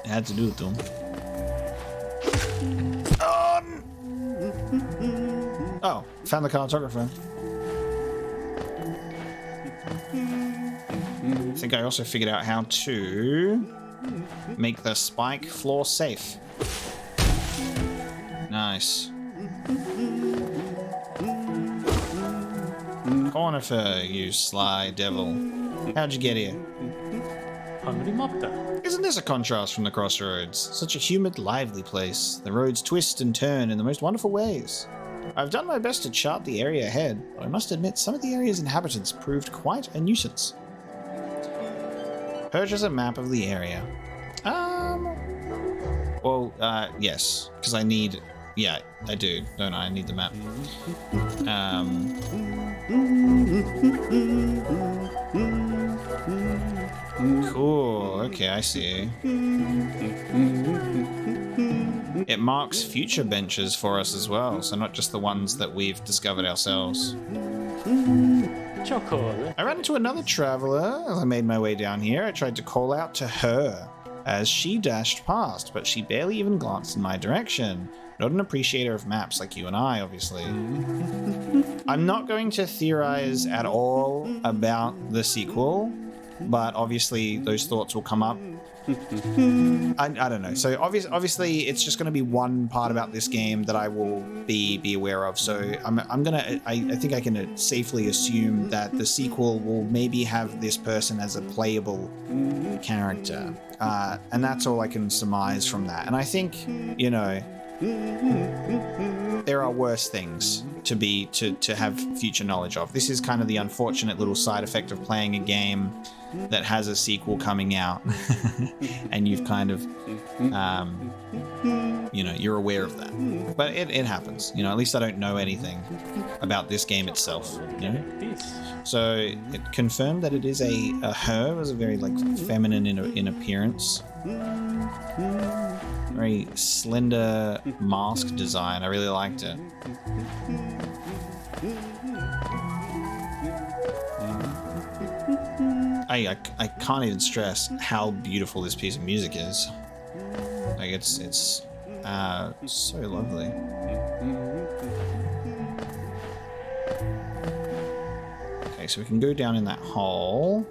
I had to do it though. Oh, found the cartographer. I think I also figured out how to make the spike floor safe. Nice. Cornifer, you sly devil. How'd you get here? Isn't this a contrast from the crossroads? Such a humid, lively place. The roads twist and turn in the most wonderful ways. I've done my best to chart the area ahead, but I must admit some of the area's inhabitants proved quite a nuisance. Purchase a map of the area. Yes, because I need... Yeah, I do, don't I? I need the map. Cool, okay, I see. It marks future benches for us as well, so not just the ones that we've discovered ourselves. I ran into another traveler as I made my way down here. I tried to call out to her as she dashed past, but she barely even glanced in my direction. Not an appreciator of maps like you and I, obviously. I'm not going to theorize at all about the sequel. but obviously those thoughts will come up. I don't know. So obviously it's just going to be one part about this game that I will be aware of. So I think I can safely assume that the sequel will maybe have this person as a playable character, and that's all I can surmise from that. And I think, you know, there are worse things to have future knowledge of. This is kind of the unfortunate little side effect of playing a game that has a sequel coming out and you've kind of you know, you're aware of that, but it happens, you know. At least I don't know anything about this game itself, you know? So it confirmed that it is a her. It was a very like feminine in appearance, very slender mask design. I really liked it. I can't even stress how beautiful this piece of music is. Like it's so lovely. Okay, so we can go down in that hole.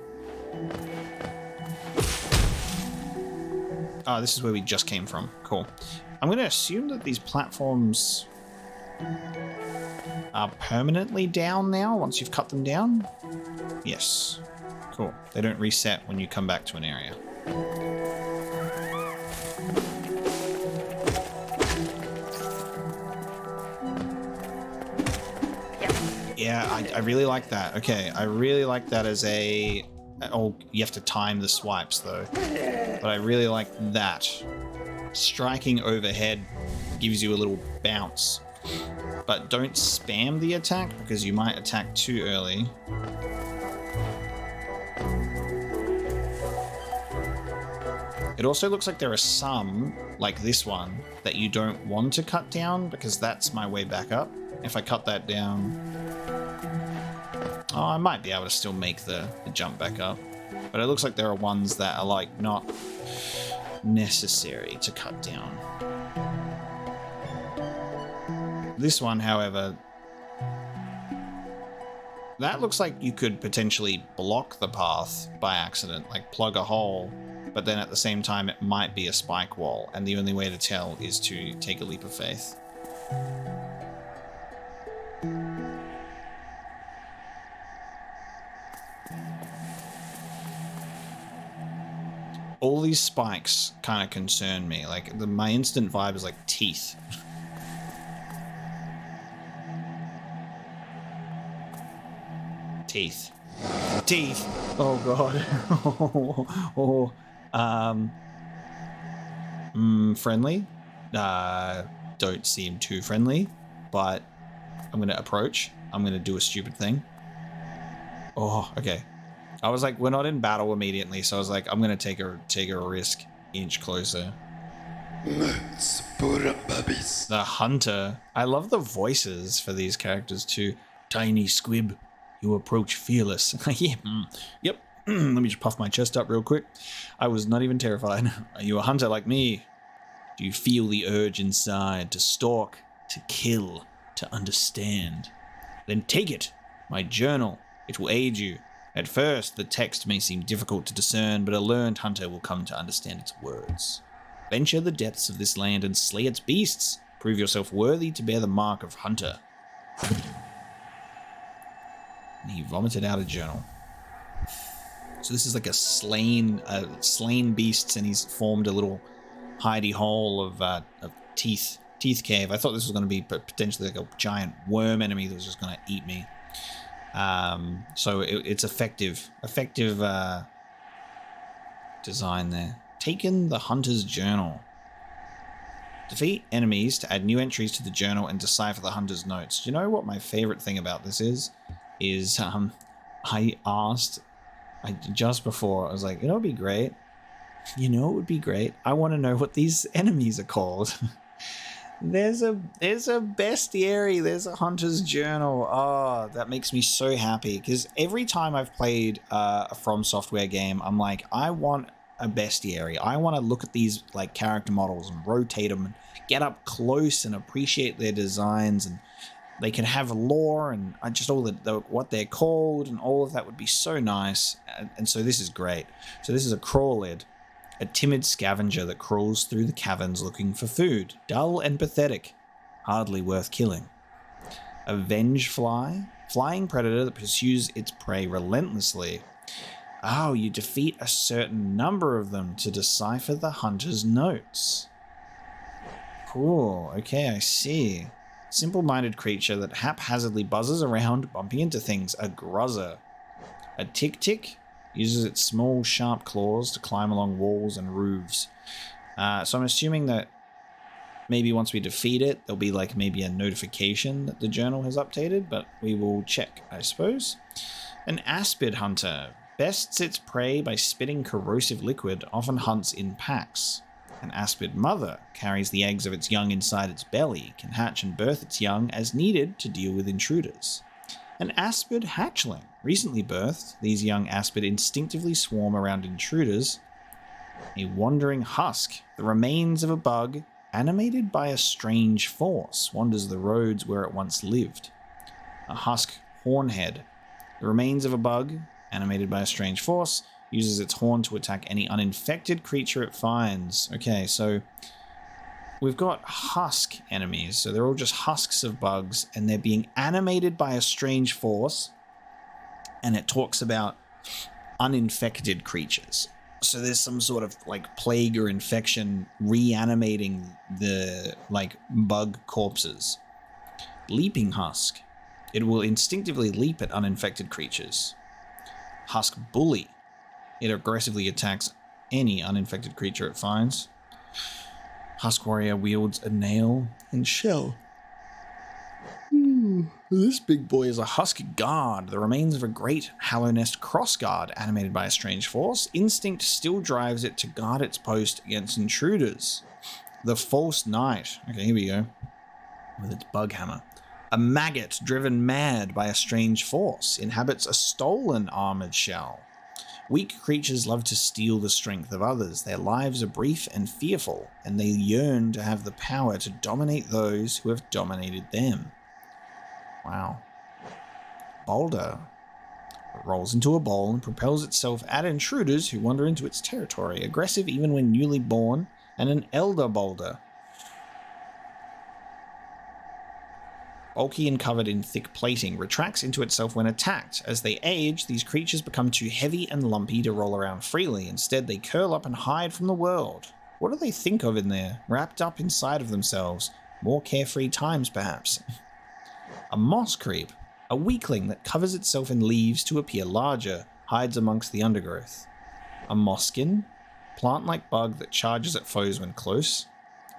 Oh, this is where we just came from. Cool. I'm going to assume that these platforms are permanently down now once you've cut them down. Yes. Cool. They don't reset when you come back to an area. Yeah, I really like that. Okay, I really like that as a... Oh, you have to time the swipes though. But I really like that. Striking overhead gives you a little bounce. But don't spam the attack because you might attack too early. It also looks like there are some, like this one, that you don't want to cut down because that's my way back up. If I cut that down... Oh, I might be able to still make the jump back up. But it looks like there are ones that are like not necessary to cut down. This one, however, that looks like you could potentially block the path by accident, like plug a hole, but then at the same time it might be a spike wall, and the only way to tell is to take a leap of faith. All these spikes kind of concern me. Like my instant vibe is like teeth. Teeth. Teeth. Oh god. Friendly. Don't seem too friendly, but I'm gonna approach. I'm gonna do a stupid thing. Oh, okay. I was like, we're not in battle immediately, so I was like, I'm gonna take a risk. Inch closer. The hunter. I love the voices for these characters too. Tiny squib, you approach fearless. Yeah. Yep. Let me just puff my chest up real quick. I was not even terrified. Are you a hunter like me? Do you feel the urge inside to stalk, to kill, to understand? Then take it. My journal. It will aid you. At first, the text may seem difficult to discern, but a learned hunter will come to understand its words. Venture the depths of this land and slay its beasts. Prove yourself worthy to bear the mark of hunter. And he vomited out a journal. So this is like a slain beasts, and he's formed a little hidey hole of teeth cave. I thought this was going to be potentially like a giant worm enemy that was just going to eat me. So it's effective design there. Taken the hunter's journal. Defeat enemies to add new entries to the journal and decipher the hunter's notes. Do you know what my favorite thing about this is I asked just before, I was like, you know, it'd be great. You know, it would be great. I want to know what these enemies are called. There's a bestiary. There's a hunter's journal. Oh, that makes me so happy, because every time I've played a From Software game, I'm like, I want a bestiary. I want to look at these like character models and rotate them and get up close and appreciate their designs and they can have lore and just all what they're called and all of that would be so nice. And so this is great. So this is a crawlid, a timid scavenger that crawls through the caverns looking for food. Dull and pathetic, hardly worth killing. A venge fly, flying predator that pursues its prey relentlessly. Oh, you defeat a certain number of them to decipher the hunter's notes. Cool, okay, I see. Simple-minded creature that haphazardly buzzes around, bumping into things. A gruzzer. A tick-tick uses its small, sharp claws to climb along walls and roofs. So I'm assuming that maybe once we defeat it, there'll be like maybe a notification that the journal has updated, but we will check, I suppose. An aspid hunter bests its prey by spitting corrosive liquid, often hunts in packs. An aspid mother carries the eggs of its young inside its belly, can hatch and birth its young as needed to deal with intruders. An aspid hatchling, recently birthed, these young aspid instinctively swarm around intruders. A wandering husk, the remains of a bug, animated by a strange force, wanders the roads where it once lived. A husk hornhead, the remains of a bug, animated by a strange force, uses its horn to attack any uninfected creature it finds. Okay, so we've got husk enemies. So they're all just husks of bugs, and they're being animated by a strange force. And it talks about uninfected creatures. So there's some sort of like plague or infection reanimating the like bug corpses. Leaping husk. It will instinctively leap at uninfected creatures. Husk bully. It aggressively attacks any uninfected creature it finds. Husk warrior wields a nail and shell. This big boy is a husk guard, the remains of a great Hallownest cross guard animated by a strange force. Instinct still drives it to guard its post against intruders. The false knight. Okay, here we go. With its bug hammer. A maggot driven mad by a strange force inhabits a stolen armored shell. Weak creatures love to steal the strength of others. Their lives are brief and fearful, and they yearn to have the power to dominate those who have dominated them. Wow. Boulder. It rolls into a bowl and propels itself at intruders who wander into its territory. Aggressive even when newly born, and an elder boulder. Bulky and covered in thick plating, retracts into itself when attacked. As they age, these creatures become too heavy and lumpy to roll around freely. Instead, they curl up and hide from the world. What do they think of in there? Wrapped up inside of themselves. More carefree times, perhaps. A moss creep. A weakling that covers itself in leaves to appear larger, hides amongst the undergrowth. A mosskin. Plant-like bug that charges at foes when close.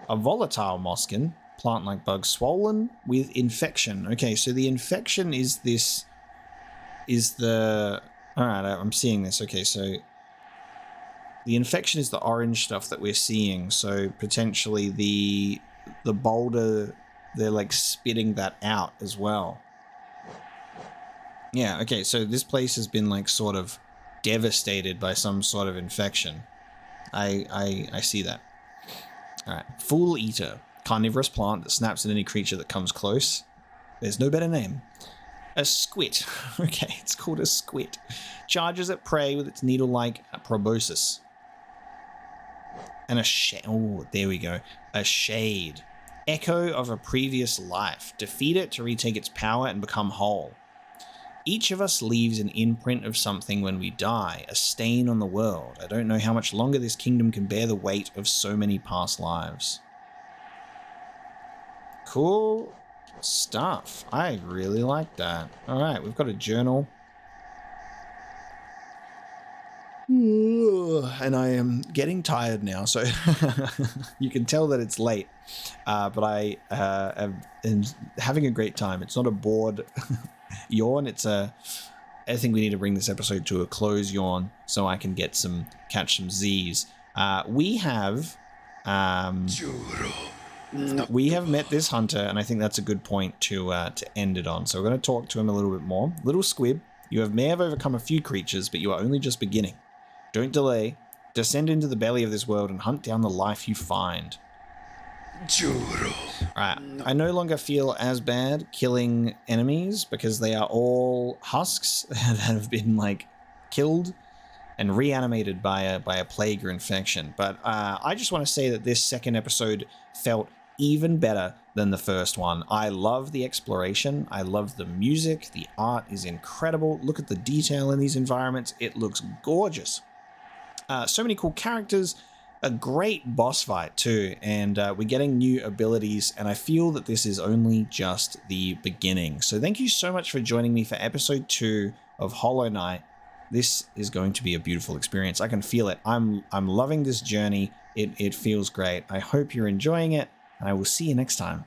A volatile mosskin. Plant-like bug swollen with infection. Okay, so the infection is this... Alright, I'm seeing this. Okay, so... The infection is the orange stuff that we're seeing. So, potentially the boulder... They're, like, spitting that out as well. Yeah, okay, so this place has been, like, sort of devastated by some sort of infection. I see that. Alright, Fool Eater. Carnivorous plant that snaps at any creature that comes close. There's no better name. A squit. Okay, it's called a squit. Charges at prey with its needle-like proboscis. And a shade. Oh, there we go. A shade. Echo of a previous life. Defeat it to retake its power and become whole. Each of us leaves an imprint of something when we die, a stain on the world. I don't know how much longer this kingdom can bear the weight of so many past lives. Cool stuff. I really like that. Alright, we've got a journal. And I am getting tired now, so you can tell that it's late. But I am having a great time. It's not a bored yawn. It's a... I think we need to bring this episode to a close yawn so I can catch some Z's. We have met this hunter, and I think that's a good point to end it on. So we're going to talk to him a little bit more. Little squib, you may have overcome a few creatures, but you are only just beginning. Don't delay. Descend into the belly of this world and hunt down the life you find. Right. I no longer feel as bad killing enemies because they are all husks that have been like killed and reanimated by a plague or infection. But I just want to say that this second episode felt even better than the first one. I love the exploration. I love the music. The art is incredible. Look at the detail in these environments. It looks gorgeous. So many cool characters. A great boss fight too, and we're getting new abilities, and I feel that this is only just the beginning. So thank you so much for joining me for episode 2 of Hollow Knight. This is going to be a beautiful experience. I can feel it. I'm loving this journey. It feels great. I hope you're enjoying it, and I will see you next time.